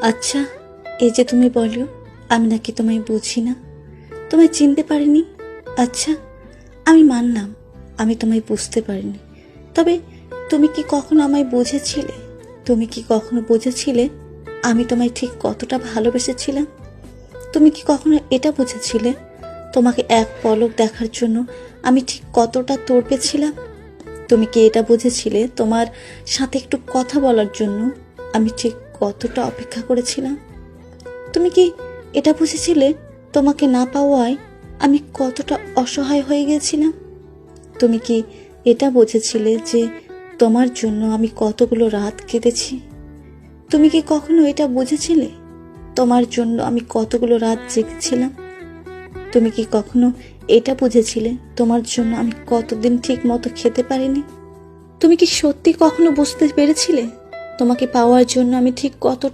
আচ্ছা, এই যে তুমি বলো আমি নাকি তোমায় বুঝি না, তোমায় চিনতে পারিনি। আচ্ছা, আমি মানলাম আমি তোমায় বুঝতে পারিনি, তবে তুমি কি কখনো আমায় বুঝেছিলে? তুমি কি কখনো বুঝেছিলে আমি তোমায় ঠিক কতটা ভালোবেসেছিলাম? তুমি কি কখনো এটা বুঝেছিলে তোমাকে এক পলক দেখার জন্য আমি ঠিক কতটা তড়পেছিলাম? তুমি কি এটা বুঝেছিলে তোমার সাথে একটু কথা বলার জন্য আমি ঠিক কতটা অপেক্ষা করেছিলাম? তুমি কি এটা বুঝেছিলে তোমাকে না পাওয়ায় আমি কতটা অসহায় হয়ে গেছিলাম? তুমি কি এটা বুঝেছিলে যে তোমার জন্য আমি কতগুলো রাত কেঁদেছি? তুমি কি কখনো এটা বুঝেছিলে তোমার জন্য আমি কতগুলো রাত জেগেছিলাম? তুমি কি কখনো এটা বুঝেছিলে তোমার জন্য আমি কতদিন ঠিক মতো খেতে পারিনি? তুমি কি সত্যি কখনো বুঝতে পেরেছিলে তোমাকে পাওয়ার জন্য আমি ঠিক কতটা